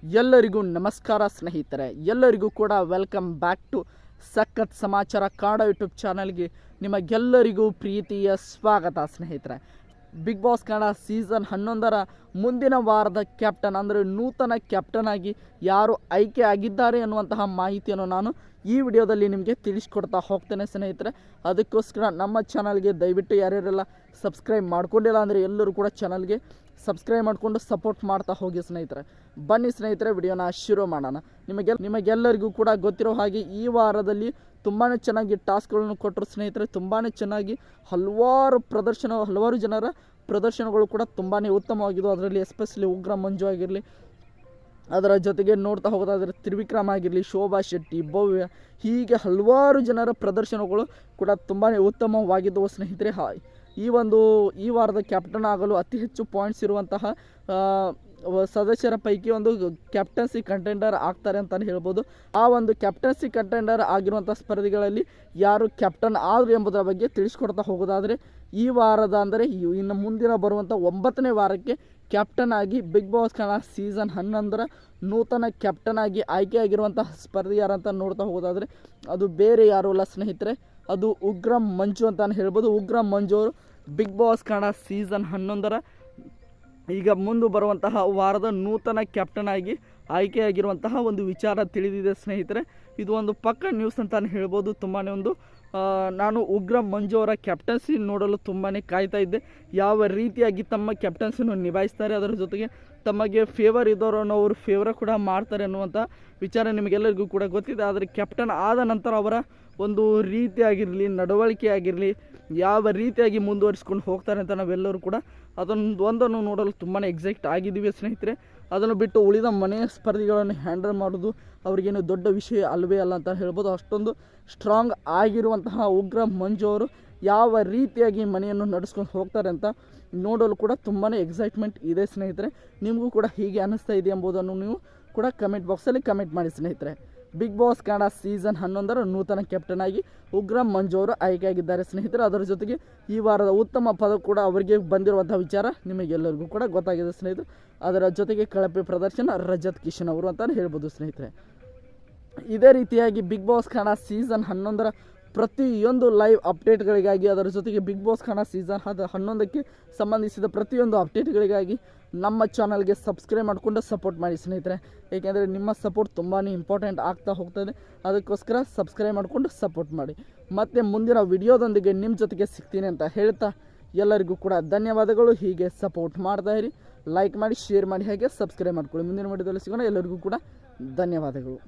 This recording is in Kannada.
ಎಲ್ಲರಿಗೂ ನಮಸ್ಕಾರ ಸ್ನೇಹಿತರೆ, ಎಲ್ಲರಿಗೂ ಕೂಡ ವೆಲ್ಕಮ್ ಬ್ಯಾಕ್ ಟು ಸಖತ್ ಸಮಾಚಾರ ಕನ್ನಡ ಯೂಟ್ಯೂಬ್ ಚಾನಲ್ಗೆ ನಿಮಗೆಲ್ಲರಿಗೂ ಪ್ರೀತಿಯ ಸ್ವಾಗತ ಸ್ನೇಹಿತರೆ. ಬಿಗ್ ಬಾಸ್ ಕನ್ನಡ ಸೀಸನ್ 11ರ ಮುಂದಿನ ವಾರದ ಕ್ಯಾಪ್ಟನ್ ಅಂದರೆ ನೂತನ ಕ್ಯಾಪ್ಟನ್ ಆಗಿ ಯಾರು ಆಯ್ಕೆ ಆಗಿದ್ದಾರೆ ಅನ್ನುವಂತಹ ಮಾಹಿತಿಯನ್ನು ನಾನು ಈ ವಿಡಿಯೋದಲ್ಲಿ ನಿಮಗೆ ತಿಳಿಸ್ಕೊಡ್ತಾ ಹೋಗ್ತೇನೆ ಸ್ನೇಹಿತರೆ. ಅದಕ್ಕೋಸ್ಕರ ನಮ್ಮ ಚಾನಲ್ಗೆ ದಯವಿಟ್ಟು ಯಾರ್ಯಾರೆಲ್ಲ ಸಬ್ಸ್ಕ್ರೈಬ್ ಮಾಡ್ಕೊಂಡಿಲ್ಲ ಅಂದರೆ ಎಲ್ಲರೂ ಕೂಡ ಚಾನಲ್ಗೆ ಸಬ್ಸ್ಕ್ರೈಬ್ ಮಾಡಿಕೊಂಡು ಸಪೋರ್ಟ್ ಮಾಡ್ತಾ ಹೋಗಿ ಸ್ನೇಹಿತರೆ. ಬನ್ನಿ ಸ್ನೇಹಿತರೆ, ವಿಡಿಯೋನ ಶುರು ಮಾಡೋಣ. ನಿಮಗೆಲ್ಲರಿಗೂ ಕೂಡ ಗೊತ್ತಿರೋ ಹಾಗೆ ಈ ವಾರದಲ್ಲಿ ತುಂಬಾ ಚೆನ್ನಾಗಿ ಟಾಸ್ಕ್ಗಳನ್ನು ಕೊಟ್ಟರು ಸ್ನೇಹಿತರೆ. ತುಂಬಾ ಚೆನ್ನಾಗಿ ಹಲವಾರು ಜನರ ಪ್ರದರ್ಶನಗಳು ಕೂಡ ತುಂಬಾ ಉತ್ತಮವಾಗಿದ್ದು. ಅದರಲ್ಲಿ ಎಸ್ಪೆಷಲಿ ಉಗ್ರ ಮಂಜು ಆಗಿರಲಿ, ಅದರ ಜೊತೆಗೆ ನೋಡ್ತಾ ಹೋಗೋದಾದರೆ ತ್ರಿವಿಕ್ರಮ್ ಆಗಿರಲಿ, ಶೋಭಾ ಶೆಟ್ಟಿ, ಭವ್ಯ, ಹೀಗೆ ಹಲವಾರು ಜನರ ಪ್ರದರ್ಶನಗಳು ಕೂಡ ತುಂಬಾ ಉತ್ತಮವಾಗಿದ್ದವು ಸ್ನೇಹಿತರೆ. ಈ ವಾರದ ಕ್ಯಾಪ್ಟನ್ ಆಗಲು ಅತಿ ಹೆಚ್ಚು ಪಾಯಿಂಟ್ಸ್ ಇರುವಂತಹ ಸದಸ್ಯರ ಪೈಕಿ ಒಂದು ಕ್ಯಾಪ್ಟನ್ಸಿ ಕಂಟೆಂಡರ್ ಆಗ್ತಾರೆ ಅಂತಲೇ ಹೇಳ್ಬೋದು. ಆ ಒಂದು ಕ್ಯಾಪ್ಟನ್ಸಿ ಕಂಟೆಂಡರ್ ಆಗಿರುವಂಥ ಸ್ಪರ್ಧಿಗಳಲ್ಲಿ ಯಾರು ಕ್ಯಾಪ್ಟನ್ ಆದರು ಎಂಬುದರ ಬಗ್ಗೆ ತಿಳಿಸ್ಕೊಡ್ತಾ ಹೋಗೋದಾದರೆ, ಈ ವಾರದ ಅಂದರೆ ಇನ್ನು ಮುಂದಿನ ಬರುವಂಥ 9ನೇ ವಾರಕ್ಕೆ ಕ್ಯಾಪ್ಟನ್ ಆಗಿ ಬಿಗ್ ಬಾಸ್ ಕನ್ನಡ ಸೀಸನ್ 11ರ ನೂತನ ಕ್ಯಾಪ್ಟನ್ ಆಗಿ ಆಯ್ಕೆಯಾಗಿರುವಂತಹ ಸ್ಪರ್ಧಿ ಯಾರಂತ ನೋಡ್ತಾ ಹೋಗೋದಾದರೆ ಅದು ಬೇರೆ ಯಾರೂ ಅಲ್ಲ ಸ್ನೇಹಿತರೆ, ಅದು ಉಗ್ರ ಮಂಜು ಅಂತಲೇ ಹೇಳ್ಬೋದು. ಉಗ್ರ ಮಂಜು ಅವರು ಬಿಗ್ ಬಾಸ್ ಕನ್ನಡ ಸೀಸನ್ 11ರ ಈಗ ಮುಂದೆ ಬರುವಂತಹ ವಾರದ ನೂತನ ಕ್ಯಾಪ್ಟನ್ ಆಗಿ ಆಯ್ಕೆಯಾಗಿರುವಂತಹ ಒಂದು ವಿಚಾರ ತಿಳಿದಿದೆ ಸ್ನೇಹಿತರೆ. ಇದು ಒಂದು ಪಕ್ಕ ನ್ಯೂಸ್ ಅಂತಲೇ ಹೇಳ್ಬೋದು. ತುಂಬಾ ನಾನು ಉಗ್ರ ಮಂಜು ಅವರ ಕ್ಯಾಪ್ಟನ್ಸಿ ನೋಡಲು ತುಂಬಾ ಕಾಯ್ತಾ ಇದ್ದೆ. ಯಾವ ರೀತಿಯಾಗಿ ತಮ್ಮ ಕ್ಯಾಪ್ಟನ್ಸಿಯನ್ನು ನಿಭಾಯಿಸ್ತಾರೆ, ಅದರ ಜೊತೆಗೆ ತಮಗೆ ಫೇವರ್ ಇದ್ದವರನ್ನು ಅವರು ಫೇವರ್ ಕೂಡ ಮಾಡ್ತಾರೆ ಅನ್ನುವಂಥ ವಿಚಾರ ನಿಮಗೆಲ್ಲರಿಗೂ ಕೂಡ ಗೊತ್ತಿದೆ. ಆದರೆ ಕ್ಯಾಪ್ಟನ್ ಆದ ನಂತರ ಅವರ ಒಂದು ರೀತಿಯಾಗಿರಲಿ, ನಡವಳಿಕೆ ಆಗಿರಲಿ, ಯಾವ ರೀತಿಯಾಗಿ ಮುಂದುವರಿಸ್ಕೊಂಡು ಹೋಗ್ತಾರೆ ಅಂತ ನಾವೆಲ್ಲರೂ ಕೂಡ ಒಂದನ್ನು ನೋಡಲು ತುಂಬಾ ಎಕ್ಸೈಟ್ ಆಗಿದ್ದೀವಿ ಸ್ನೇಹಿತರೆ. ಅದನ್ನು ಬಿಟ್ಟು ಉಳಿದ ಮನೆಯ ಸ್ಪರ್ಧಿಗಳನ್ನು ಹ್ಯಾಂಡಲ್ ಮಾಡೋದು ಅವ್ರಿಗೇನು ದೊಡ್ಡ ವಿಷಯ ಅಲ್ಲವೇ ಅಲ್ಲ ಅಂತ ಹೇಳ್ಬೋದು. ಅಷ್ಟೊಂದು ಸ್ಟ್ರಾಂಗ್ ಆಗಿರುವಂತಹ ಉಗ್ರ ಮಂಜು ಅವರು ಯಾವ ರೀತಿಯಾಗಿ ಮನೆಯನ್ನು ನಡೆಸ್ಕೊಂಡು ಹೋಗ್ತಾರೆ ಅಂತ ನೋಡಲು ಕೂಡ ತುಂಬಾ ಎಕ್ಸೈಟ್ಮೆಂಟ್ ಇದೆ ಸ್ನೇಹಿತರೆ. ನಿಮಗೂ ಕೂಡ ಹೀಗೆ ಅನ್ನಿಸ್ತಾ ಇದೆ ಎಂಬುದನ್ನು ನೀವು ಕೂಡ ಕಮೆಂಟ್ ಬಾಕ್ಸಲ್ಲಿ ಕಮೆಂಟ್ ಮಾಡಿ ಸ್ನೇಹಿತರೆ. ಬಿಗ್ ಬಾಸ್ ಕನ್ನಡ ಸೀಸನ್ 11ರ ನೂತನ ಕ್ಯಾಪ್ಟನ್ ಆಗಿ ಉಗ್ರ ಮಂಜು ಅವರು ಆಯ್ಕೆಯಾಗಿದ್ದಾರೆ ಸ್ನೇಹಿತರೆ. ಅದರ ಜೊತೆಗೆ ಈ ವಾರದ ಉತ್ತಮ ಪದ ಕೂಡ ಅವರಿಗೆ ಬಂದಿರುವಂಥ ವಿಚಾರ ನಿಮಗೆಲ್ಲರಿಗೂ ಕೂಡ ಗೊತ್ತಾಗಿದೆ ಸ್ನೇಹಿತರೆ. ಅದರ ಜೊತೆಗೆ ಕಳಪೆ ಪ್ರದರ್ಶನ ರಜತ್ ಕಿಶನ್ ಅವರು ಅಂತಲೇ ಹೇಳ್ಬೋದು ಸ್ನೇಹಿತರೆ. ಇದೇ ರೀತಿಯಾಗಿ ಬಿಗ್ ಬಾಸ್ ಕನ್ನಡ ಸೀಸನ್ 11ರ ಪ್ರತಿಯೊಂದು ಲೈವ್ ಅಪ್ಡೇಟ್ಗಳಿಗಾಗಿ, ಅದರ ಜೊತೆಗೆ ಬಿಗ್ ಬಾಸ್ ಕನ್ನಡ ಸೀಸನ್ 11ಕ್ಕೆ ಸಂಬಂಧಿಸಿದ ಪ್ರತಿಯೊಂದು ಅಪ್ಡೇಟ್ಗಳಿಗಾಗಿ ನಮ್ಮ ಚಾನಲ್ಗೆ ಸಬ್ಸ್ಕ್ರೈಬ್ ಮಾಡಿಕೊಂಡು ಸಪೋರ್ಟ್ ಮಾಡಿ ಸ್ನೇಹಿತರೆ. ಏಕೆಂದರೆ ನಿಮ್ಮ ಸಪೋರ್ಟ್ ತುಂಬಾ ಇಂಪಾರ್ಟೆಂಟ್ ಆಗ್ತಾ ಹೋಗ್ತದೆ. ಅದಕ್ಕೋಸ್ಕರ ಸಬ್ಸ್ಕ್ರೈಬ್ ಮಾಡಿಕೊಂಡು ಸಪೋರ್ಟ್ ಮಾಡಿ. ಮತ್ತು ಮುಂದಿನ ವಿಡಿಯೋದೊಂದಿಗೆ ನಿಮ್ಮ ಜೊತೆಗೆ ಸಿಗ್ತೀನಿ ಅಂತ ಹೇಳ್ತಾ ಎಲ್ಲರಿಗೂ ಕೂಡ ಧನ್ಯವಾದಗಳು. ಹೀಗೆ ಸಪೋರ್ಟ್ ಮಾಡ್ತಾ ಇರಿ, ಲೈಕ್ ಮಾಡಿ, ಶೇರ್ ಮಾಡಿ, ಹಾಗೆ ಸಬ್ಸ್ಕ್ರೈಬ್ ಮಾಡ್ಕೊಳ್ಳಿ. ಮುಂದಿನ ವಿಡಿಯೋದಲ್ಲಿ ಸಿಗೋಣ. ಎಲ್ಲರಿಗೂ ಕೂಡ ಧನ್ಯವಾದಗಳು.